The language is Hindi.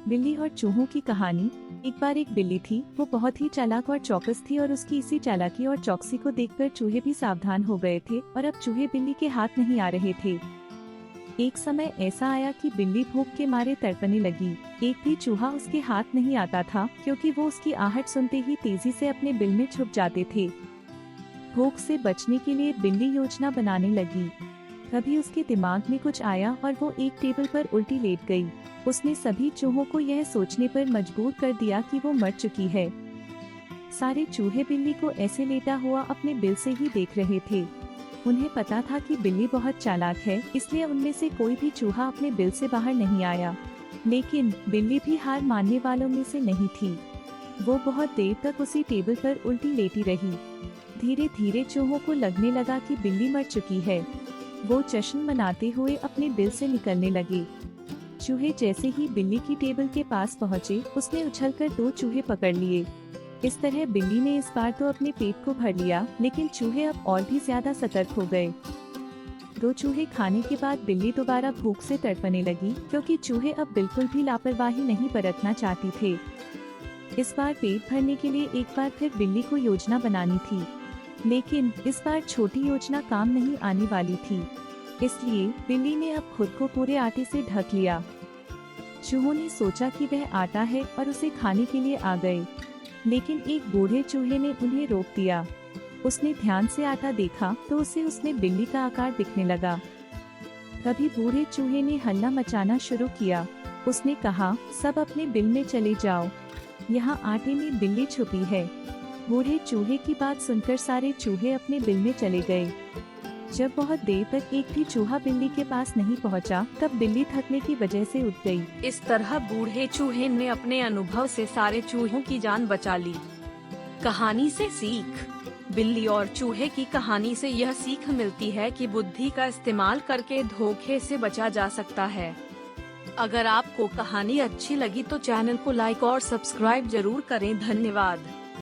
बिल्ली और चूहों की कहानी। एक बार एक बिल्ली थी। वो बहुत ही चालाक और चौकस थी और उसकी इसी चालाकी और चौकसी को देखकर चूहे भी सावधान हो गए थे और अब चूहे बिल्ली के हाथ नहीं आ रहे थे। एक समय ऐसा आया कि बिल्ली भूख के मारे तड़पने लगी। एक भी चूहा उसके हाथ नहीं आता था क्योंकि वो उसकी आहट सुनते ही तेजी से अपने बिल में छुप जाते थे। भूख से बचने के लिए बिल्ली योजना बनाने लगी। तभी उसके दिमाग में कुछ आया और वो एक टेबल पर उल्टी लेट गई। उसने सभी चूहों को यह सोचने पर मजबूर कर दिया कि वो मर चुकी है। सारे चूहे बिल्ली को ऐसे लेटा हुआ अपने बिल से ही देख रहे थे। उन्हें पता था कि बिल्ली बहुत चालाक है, इसलिए उनमें से कोई भी चूहा अपने बिल से बाहर नहीं आया। लेकिन बिल्ली भी हार मानने वालों में से नहीं थी। वो बहुत देर तक उसी टेबल पर उल्टी लेटी रही। धीरे धीरे चूहों को लगने लगा कि बिल्ली मर चुकी है। वो जश्न मनाते हुए अपने बिल से निकलने लगे। चूहे जैसे ही बिल्ली की टेबल के पास पहुँचे, उसने उछलकर 2 चूहे पकड़ लिए। इस तरह बिल्ली ने इस बार तो अपने पेट को भर लिया, लेकिन चूहे अब और भी ज्यादा सतर्क हो गए। 2 चूहे खाने के बाद बिल्ली दोबारा भूख से तड़पने लगी, क्योंकि चूहे अब बिल्कुल भी लापरवाही नहीं बरतना चाहती थे। इस बार पेट भरने के लिए एक बार फिर बिल्ली को योजना बनानी थी, लेकिन इस बार छोटी योजना काम नहीं आने वाली थी। इसलिए बिल्ली ने अब खुद को पूरे आटे से ढक लिया। चूहों ने सोचा कि वह आटा है और उसे खाने के लिए आ गए, लेकिन एक बूढ़े चूहे ने उन्हें रोक दिया। उसने ध्यान से आटा देखा तो उसे उसमें बिल्ली का आकार दिखने लगा। तभी बूढ़े चूहे ने हल्ला मचाना शुरू किया। उसने कहा, सब अपने बिल में चले जाओ, यहाँ आटे में बिल्ली छुपी है। बूढ़े चूहे की बात सुनकर सारे चूहे अपने बिल में चले गए। जब बहुत देर तक एक भी चूहा बिल्ली के पास नहीं पहुंचा, तब बिल्ली थकने की वजह से उठ गई। इस तरह बूढ़े चूहे ने अपने अनुभव से सारे चूहों की जान बचा ली। कहानी से सीख। बिल्ली और चूहे की कहानी से यह सीख मिलती है कि बुद्धि का इस्तेमाल करके धोखे से बचा जा सकता है। अगर आपको कहानी अच्छी लगी तो चैनल को लाइक और सब्सक्राइब जरूर करें। धन्यवाद।